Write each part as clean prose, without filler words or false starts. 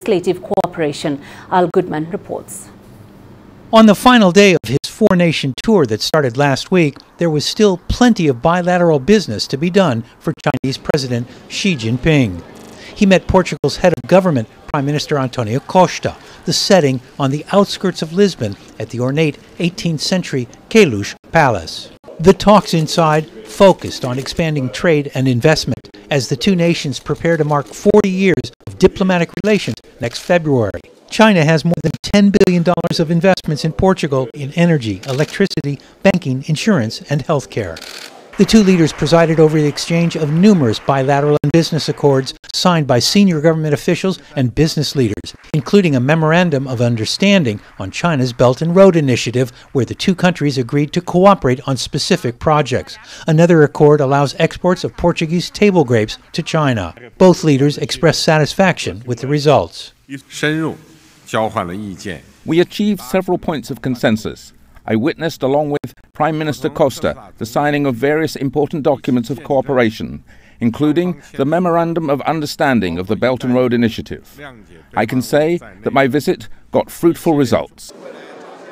legislative cooperation. Al Goodman reports. On the final day of his four-nation tour that started last week, there was still plenty of bilateral business to be done for Chinese President Xi Jinping. He met Portugal's head of government, Prime Minister Antonio Costa, the setting on the outskirts of Lisbon at the ornate 18th century Queluz Palace. The talks inside focused on expanding trade and investment as the two nations prepare to mark 40 years of diplomatic relations next February. China has more than $10 billion of investments in Portugal in energy, electricity, banking, insurance, and healthcare. The two leaders presided over the exchange of numerous bilateral and business accords signed by senior government officials and business leaders, including a memorandum of understanding on China's Belt and Road Initiative, where the two countries agreed to cooperate on specific projects. Another accord allows exports of Portuguese table grapes to China. Both leaders expressed satisfaction with the results. We achieved several points of consensus. I witnessed, along with Prime Minister Costa, the signing of various important documents of cooperation, including the Memorandum of Understanding of the Belt and Road Initiative. I can say that my visit got fruitful results.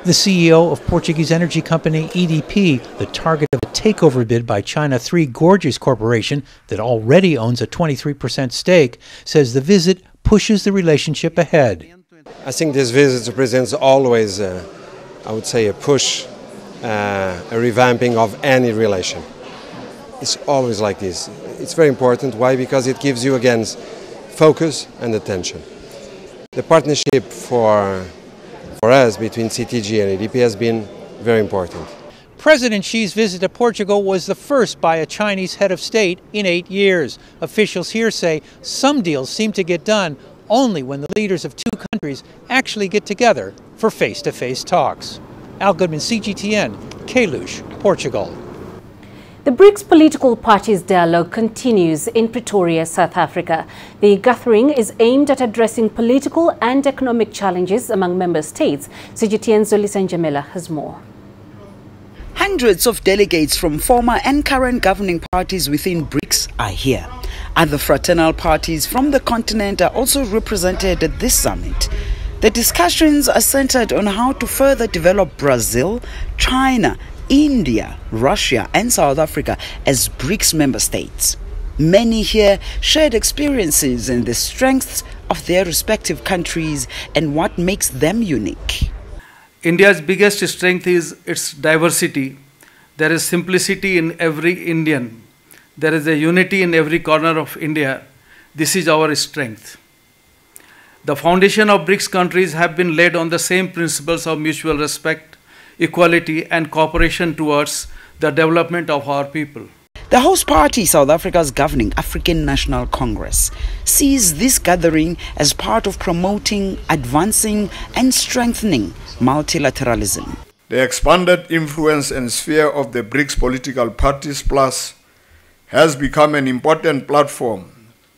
The CEO of Portuguese energy company EDP, the target of a takeover bid by China Three Gorges Corporation that already owns a 23% stake, says the visit pushes the relationship ahead. I think this visit represents always, I would say, a push, a revamping of any relation. It's always like this. It's very important. Why? Because it gives you, again, focus and attention. The partnership for us between CTG and EDP has been very important. President Xi's visit to Portugal was the first by a Chinese head of state in 8 years. Officials here say some deals seem to get done only when the leaders of two countries actually get together for face-to-face talks. Al Goodman, CGTN, Queluz, Portugal. The BRICS political parties dialogue continues in Pretoria, South Africa. The gathering is aimed at addressing political and economic challenges among member states. CGTN's Olisa Njamela has more. Hundreds of delegates from former and current governing parties within BRICS are here. Other fraternal parties from the continent are also represented at this summit. The discussions are centered on how to further develop Brazil, China, India, Russia and South Africa as BRICS member states. Many here shared experiences in the strengths of their respective countries and what makes them unique. India's biggest strength is its diversity. There is simplicity in every Indian. There is a unity in every corner of India. This is our strength. The foundation of BRICS countries have been laid on the same principles of mutual respect, equality and cooperation towards the development of our people. The host party, South Africa's governing African National Congress, sees this gathering as part of promoting, advancing and strengthening multilateralism. The expanded influence and sphere of the BRICS political parties plus has become an important platform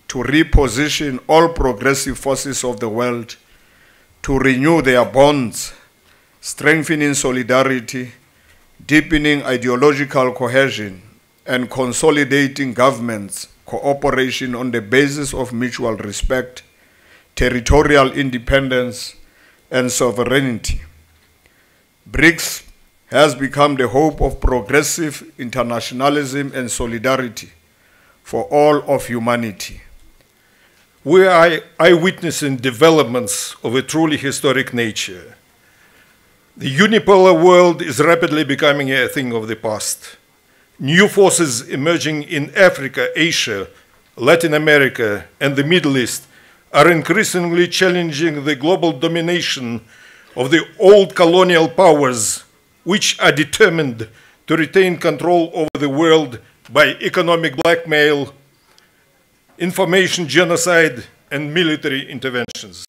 to reposition all progressive forces of the world, to renew their bonds, strengthening solidarity, deepening ideological cohesion, and consolidating governments' cooperation on the basis of mutual respect, territorial independence, and sovereignty. BRICS has become the hope of progressive internationalism and solidarity for all of humanity. We are eyewitnessing developments of a truly historic nature. The unipolar world is rapidly becoming a thing of the past. New forces emerging in Africa, Asia, Latin America, and the Middle East are increasingly challenging the global domination of the old colonial powers, which are determined to retain control over the world by economic blackmail, information genocide, and military interventions.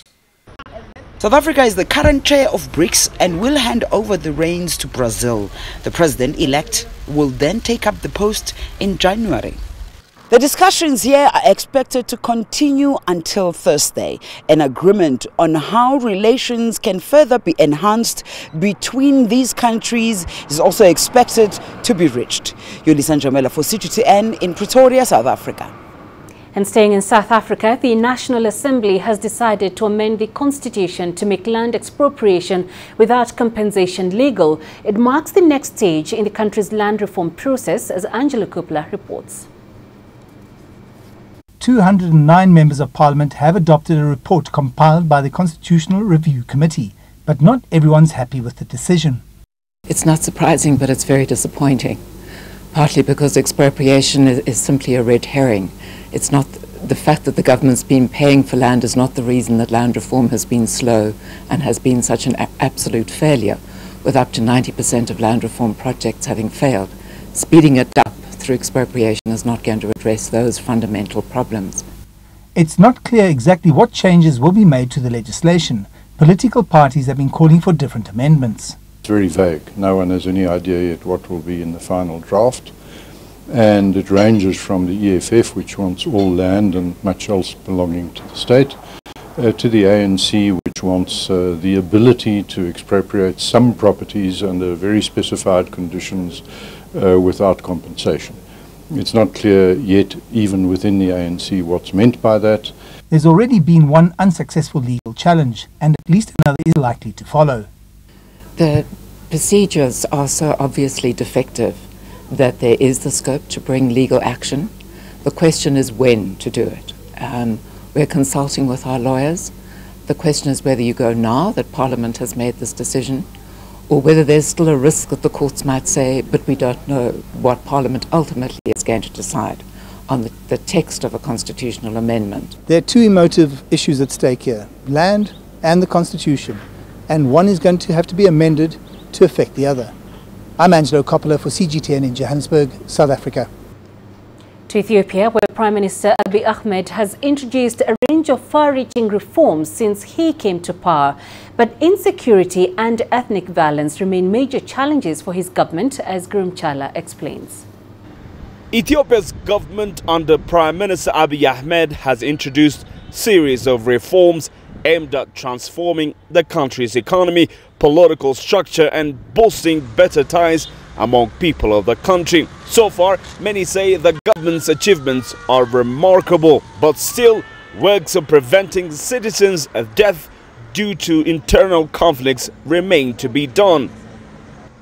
South Africa is the current chair of BRICS and will hand over the reins to Brazil. The president-elect will then take up the post in January. The discussions here are expected to continue until Thursday. An agreement on how relations can further be enhanced between these countries is also expected to be reached. Olisa Njamela for CGTN in Pretoria, South Africa. And staying in South Africa, the National Assembly has decided to amend the constitution to make land expropriation without compensation legal. It marks the next stage in the country's land reform process, as Angela Kupla reports. 209 members of parliament have adopted a report compiled by the Constitutional Review Committee, but not everyone's happy with the decision. It's not surprising, but it's very disappointing, partly because expropriation is simply a red herring. It's not the fact that the government's been paying for land is not the reason that land reform has been slow and has been such an absolute failure, with up to 90% of land reform projects having failed. Speeding it up through expropriation is not going to address those fundamental problems. It's not clear exactly what changes will be made to the legislation. Political parties have been calling for different amendments. It's very vague. No one has any idea yet what will be in the final draft. And it ranges from the EFF, which wants all land and much else belonging to the state, to the ANC, which wants the ability to expropriate some properties under very specified conditions without compensation. It's not clear yet, even within the ANC, what's meant by that. There's already been one unsuccessful legal challenge, and at least another is likely to follow. The procedures are so obviously defective that there is the scope to bring legal action. The question is when to do it. We're consulting with our lawyers. The question is whether you go now that Parliament has made this decision, or whether there's still a risk that the courts might say, but we don't know what Parliament ultimately is going to decide on the text of a constitutional amendment. There are two emotive issues at stake here, land and the Constitution, and one is going to have to be amended to affect the other. I'm Angelo Coppola for CGTN in Johannesburg, South Africa. To Ethiopia, where Prime Minister Abiy Ahmed has introduced a range of far-reaching reforms since he came to power. But insecurity and ethnic violence remain major challenges for his government, as Gurum Chala explains. Ethiopia's government under Prime Minister Abiy Ahmed has introduced a series of reforms aimed at transforming the country's economy, political structure and boosting better ties among people of the country. So far, many say the government's achievements are remarkable, but still works of preventing citizens' death due to internal conflicts remain to be done.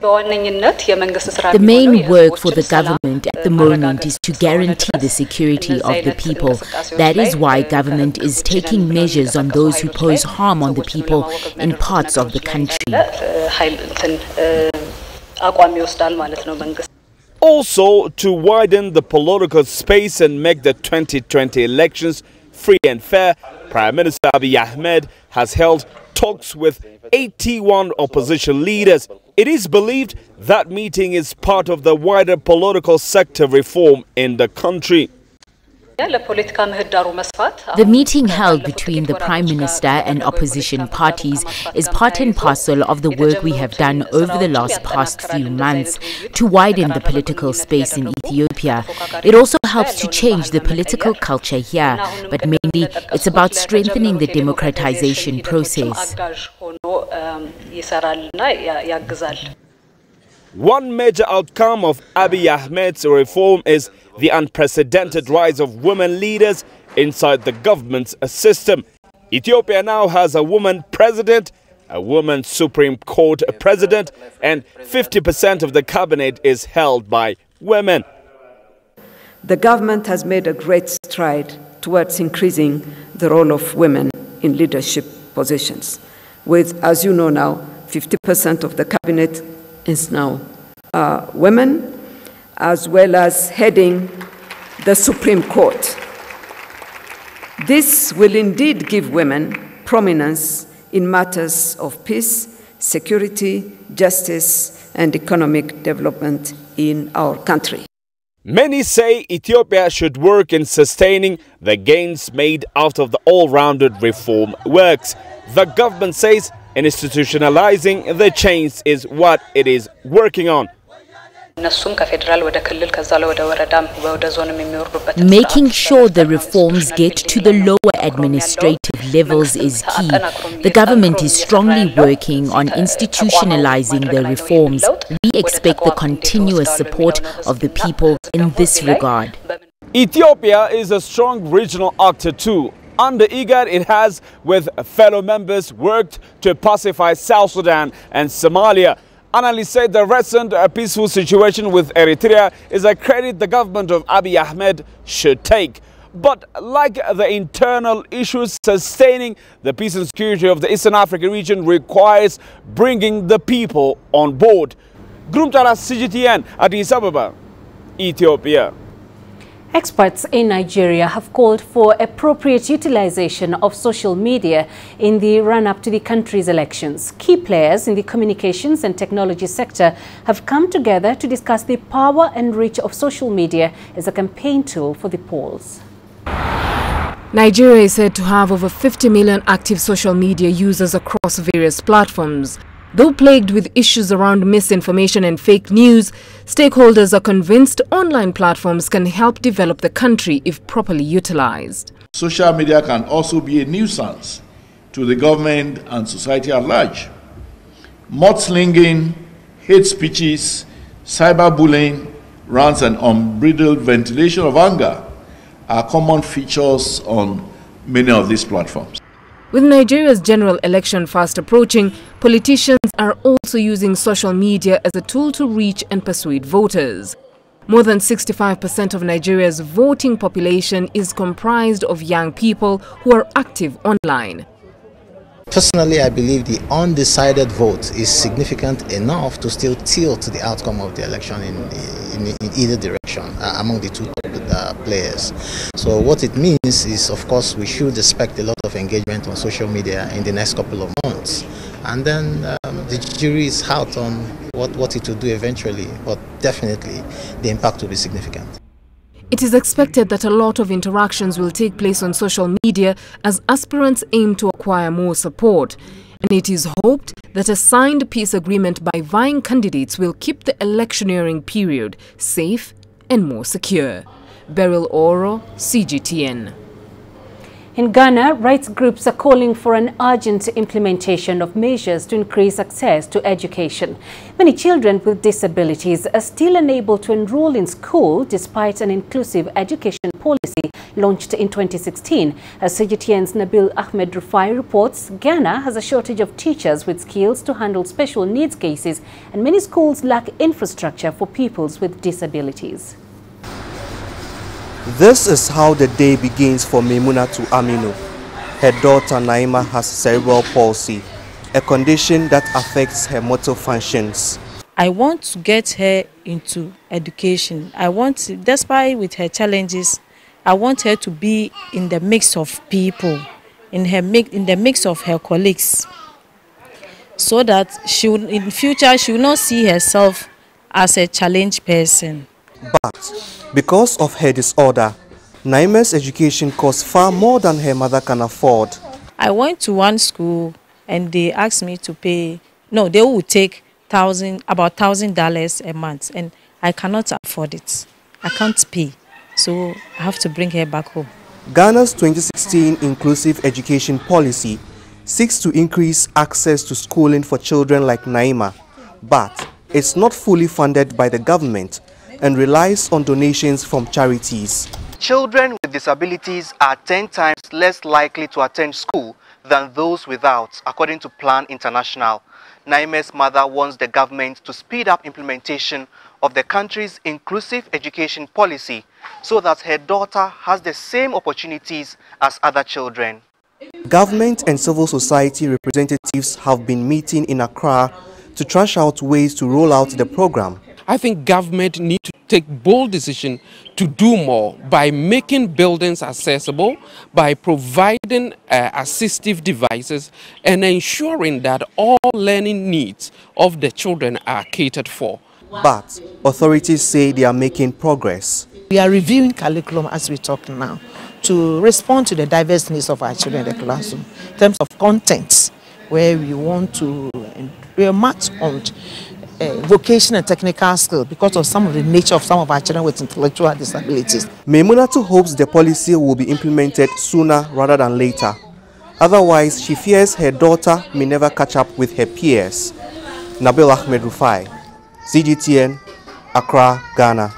The main work for the government at the moment is to guarantee the security of the people. That is why government is taking measures on those who pose harm on the people in parts of the country. Also, to widen the political space and make the 2020 elections free and fair, Prime Minister Abiy Ahmed has held talks with 81 opposition leaders. It is believed that meeting is part of the wider political sector reform in the country. The meeting held between the Prime Minister and opposition parties is part and parcel of the work we have done over the past few months to widen the political space in Ethiopia. It also helps to change the political culture here, but mainly it's about strengthening the democratization process. One major outcome of Abiy Ahmed's reform is the unprecedented rise of women leaders inside the government's system. Ethiopia now has a woman president, a woman Supreme Court president, and 50% of the cabinet is held by women. The government has made a great stride towards increasing the role of women in leadership positions, with, as you know now, 50% of the cabinet is now women, as well as heading the Supreme Court. This will indeed give women prominence in matters of peace, security, justice, and economic development in our country. Many say Ethiopia should work in sustaining the gains made out of the all-rounded reform works. The government says institutionalizing the change is what it is working on. Making sure the reforms get to the lower administrative levels is key. The government is strongly working on institutionalizing the reforms. We expect the continuous support of the people in this regard. Ethiopia is a strong regional actor too. Under IGAD, it has, with fellow members, worked to pacify South Sudan and Somalia. Analysts say the recent peaceful situation with Eritrea is a credit the government of Abiy Ahmed should take. But like the internal issues, sustaining the peace and security of the Eastern African region requires bringing the people on board. Grumtara CGTN, Addis Ababa, Ethiopia. Experts in Nigeria have called for appropriate utilization of social media in the run-up to the country's elections. Key players in the communications and technology sector have come together to discuss the power and reach of social media as a campaign tool for the polls. Nigeria is said to have over 50 million active social media users across various platforms. Though plagued with issues around misinformation and fake news, stakeholders are convinced online platforms can help develop the country if properly utilized. Social media can also be a nuisance to the government and society at large. Mudslinging, hate speeches, cyberbullying, rants and unbridled ventilation of anger are common features on many of these platforms. With Nigeria's general election fast approaching, politicians are also using social media as a tool to reach and persuade voters. More than 65% of Nigeria's voting population is comprised of young people who are active online. Personally, I believe the undecided vote is significant enough to still tilt the outcome of the election in either direction among the two players. So what it means is, of course, we should expect a lot of engagement on social media in the next couple of months. And then the jury is out on what it will do eventually, but definitely the impact will be significant. It is expected that a lot of interactions will take place on social media as aspirants aim to acquire more support. And it is hoped that a signed peace agreement by vying candidates will keep the electioneering period safe and more secure. Beryl Oro, CGTN. In Ghana, rights groups are calling for an urgent implementation of measures to increase access to education. Many children with disabilities are still unable to enroll in school despite an inclusive education policy launched in 2016. As CGTN's Nabil Ahmed Rufai reports, Ghana has a shortage of teachers with skills to handle special needs cases, and many schools lack infrastructure for pupils with disabilities. This is how the day begins for Memunah Aminu. Her daughter Naima has cerebral palsy, a condition that affects her motor functions. I want to get her into education. I want, despite with her challenges, I want her to be in the mix of people, in the mix of her colleagues, so that she will, in future, she will not see herself as a challenged person. But because of her disorder, Naima's education costs far more than her mother can afford. I went to one school and they asked me to pay, no, they would take about $1,000 a month, and I cannot afford it. I can't pay, so I have to bring her back home. Ghana's 2016 inclusive education policy seeks to increase access to schooling for children like Naima, but it's not fully funded by the government and relies on donations from charities. Children with disabilities are 10 times less likely to attend school than those without, according to Plan International. Naima's mother wants the government to speed up implementation of the country's inclusive education policy so that her daughter has the same opportunities as other children. Government and civil society representatives have been meeting in Accra to thrash out ways to roll out the program. I think government need to take bold decision to do more by making buildings accessible, by providing assistive devices, and ensuring that all learning needs of the children are catered for. But authorities say they are making progress. We are reviewing curriculum as we talk now to respond to the diverse needs of our children in the classroom in terms of contents, where we want to match on vocational and technical skill because of some of the nature of some of our children with intellectual disabilities. Memunatu hopes the policy will be implemented sooner rather than later. Otherwise, she fears her daughter may never catch up with her peers. Nabil Ahmed Rufai, CGTN, Accra, Ghana.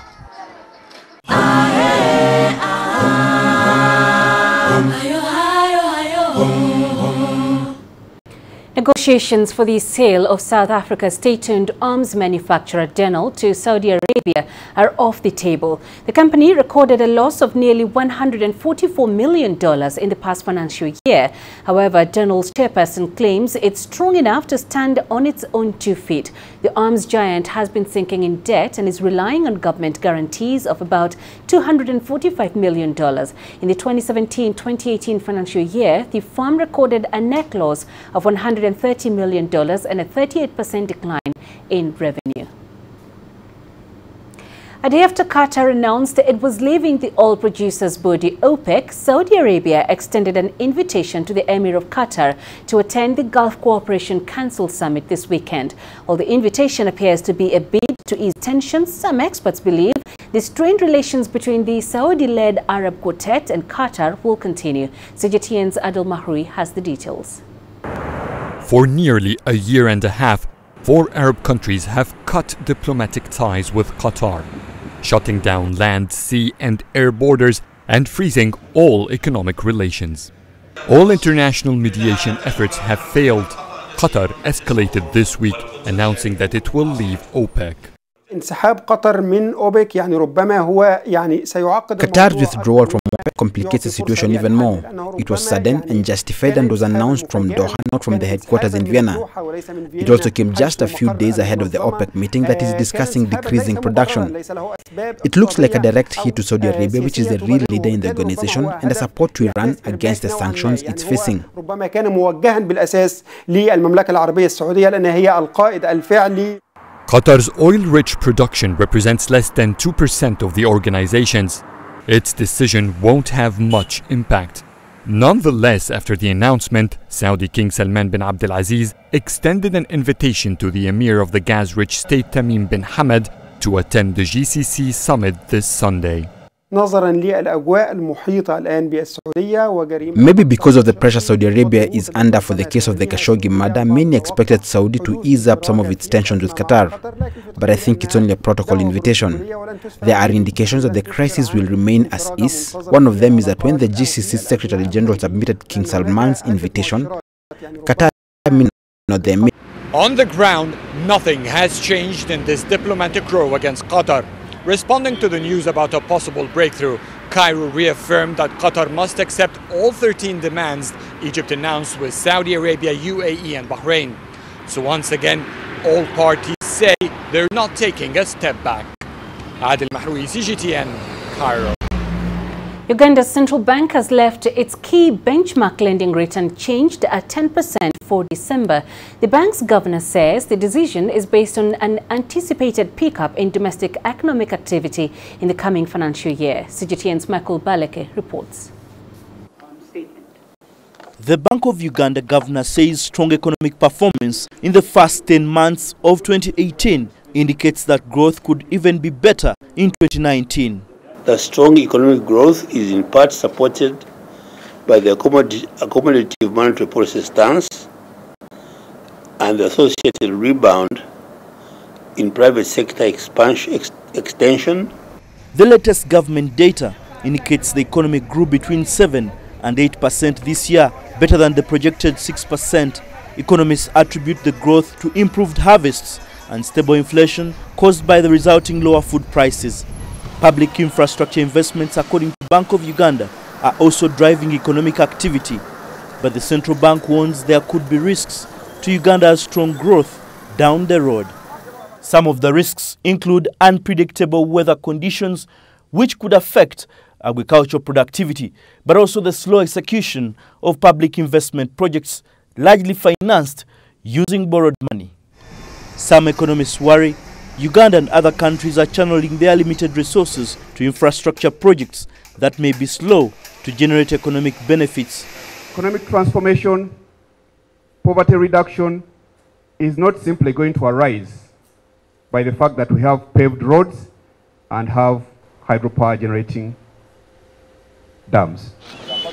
Negotiations for the sale of South Africa's state-owned arms manufacturer Denel to Saudi Arabia are off the table. The company recorded a loss of nearly $144 million in the past financial year. However, Denel's chairperson claims it's strong enough to stand on its own 2 feet. The arms giant has been sinking in debt and is relying on government guarantees of about $245 million. In the 2017-2018 financial year, the firm recorded a net loss of $130 million and a 38% decline in revenue. A day after Qatar announced that it was leaving the oil producers' body OPEC, Saudi Arabia extended an invitation to the Emir of Qatar to attend the Gulf Cooperation Council summit this weekend. While the invitation appears to be a bid to ease tensions, some experts believe the strained relations between the Saudi-led Arab Quartet and Qatar will continue. CGTN's Adil Mahri has the details. For nearly a year and a half, 4 Arab countries have cut diplomatic ties with Qatar, shutting down land, sea and air borders and freezing all economic relations. All international mediation efforts have failed. Qatar escalated this week, announcing that it will leave OPEC. Qatar's withdrawal from OPEC complicates the situation even more. It was sudden and justified and was announced from Doha, not from the headquarters in Vienna. It also came just a few days ahead of the OPEC meeting that is discussing decreasing production. It looks like a direct hit to Saudi Arabia, which is the real leader in the organization, and a support to Iran against the sanctions it's facing. Qatar's oil-rich production represents less than 2% of the organization's. Its decision won't have much impact. Nonetheless, after the announcement, Saudi King Salman bin Abdulaziz extended an invitation to the Emir of the gas-rich state Tamim bin Hamad to attend the GCC summit this Sunday. Maybe because of the pressure Saudi Arabia is under for the case of the Khashoggi murder, many expected Saudi to ease up some of its tensions with Qatar. But I think it's only a protocol invitation. There are indications that the crisis will remain as is. One of them is that when the GCC Secretary General submitted King Salman's invitation, Qatar may not the Emir. On the ground, nothing has changed in this diplomatic row against Qatar. Responding to the news about a possible breakthrough, Cairo reaffirmed that Qatar must accept all 13 demands Egypt announced with Saudi Arabia, UAE and Bahrain. So once again, all parties say they're not taking a step back. Adil Mahroui, CGTN, Cairo. Uganda's central bank has left its key benchmark lending rate unchanged at 10% for December. The bank's governor says the decision is based on an anticipated pickup in domestic economic activity in the coming financial year. CGTN's Michael Baleke reports. The Bank of Uganda governor says strong economic performance in the first 10 months of 2018 indicates that growth could even be better in 2019. The strong economic growth is in part supported by the accommodative monetary policy stance and the associated rebound in private sector extension. The latest government data indicates the economy grew between 7 and 8% this year, better than the projected 6%. Economists attribute the growth to improved harvests and stable inflation caused by the resulting lower food prices. Public infrastructure investments, according to Bank of Uganda, are also driving economic activity. But the central bank warns there could be risks to Uganda's strong growth down the road. Some of the risks include unpredictable weather conditions, which could affect agricultural productivity, but also the slow execution of public investment projects largely financed using borrowed money. Some economists worry Uganda and other countries are channeling their limited resources to infrastructure projects that may be slow to generate economic benefits. Economic transformation, poverty reduction is not simply going to arise by the fact that we have paved roads and have hydropower generating dams.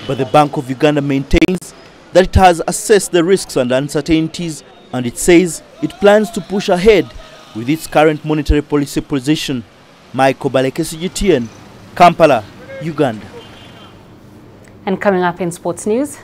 But the Bank of Uganda maintains that it has assessed the risks and uncertainties, and it says it plans to push ahead with its current monetary policy position. Michael Baleke, CGTN, Kampala, Uganda. And coming up in sports news,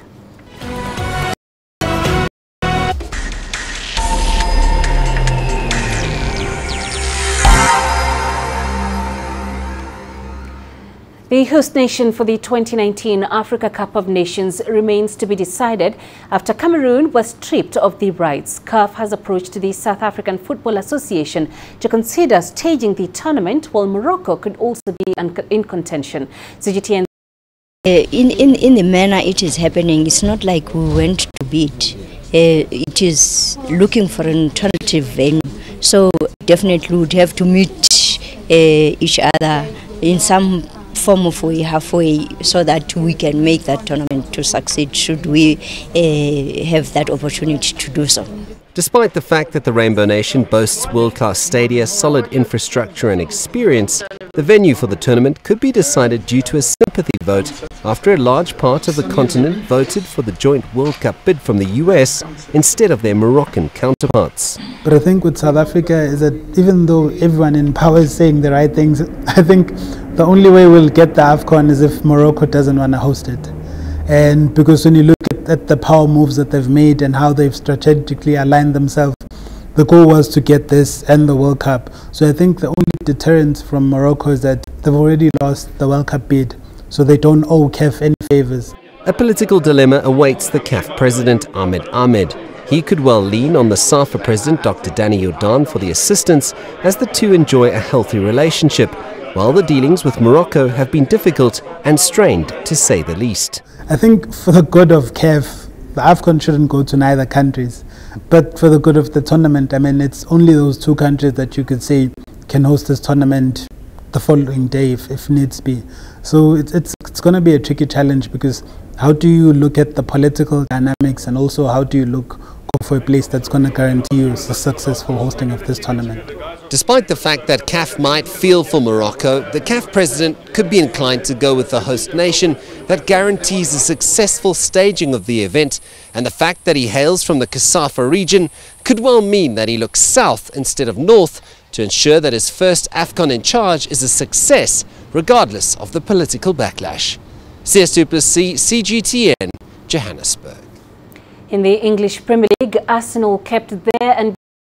The host nation for the 2019 Africa Cup of Nations remains to be decided after Cameroon was stripped of the rights. CAF has approached the South African Football Association to consider staging the tournament, while Morocco could also be in contention. CGTN. In the manner it is happening, it's not like we went to bid. It is looking for an alternative venue. So definitely we would have to meet each other in some form of way, halfway, so that we can make that tournament to succeed, should we have that opportunity to do so. Despite the fact that the Rainbow Nation boasts world-class stadia, solid infrastructure and experience, the venue for the tournament could be decided due to a sympathy vote after a large part of the continent voted for the joint World Cup bid from the US instead of their Moroccan counterparts. But I think with South Africa is that even though everyone in power is saying the right things, I think the only way we'll get the AFCON is if Morocco doesn't want to host it. And because when you look at the power moves that they've made and how they've strategically aligned themselves, the goal was to get this and the World Cup. So I think the only deterrent from Morocco is that they've already lost the World Cup bid, so they don't owe CAF any favors. A political dilemma awaits the CAF president Ahmed Ahmed. He could well lean on the SAFA president Dr. Danny Jordan for the assistance, as the two enjoy a healthy relationship, while the dealings with Morocco have been difficult and strained, to say the least. I think for the good of CAF, the AFCON shouldn't go to neither countries. But for the good of the tournament, I mean, it's only those two countries that you could say can host this tournament the following day if needs be. So it's going to be a tricky challenge, because how do you look at the political dynamics, and also how do you look for a place that's going to guarantee you the successful hosting of this tournament? Despite the fact that CAF might feel for Morocco, the CAF president could be inclined to go with the host nation that guarantees a successful staging of the event, and the fact that he hails from the Kasafa region could well mean that he looks south instead of north to ensure that his first AFCON in charge is a success, regardless of the political backlash. CS2+C, CGTN, Johannesburg. In the English Premier League, Arsenal kept their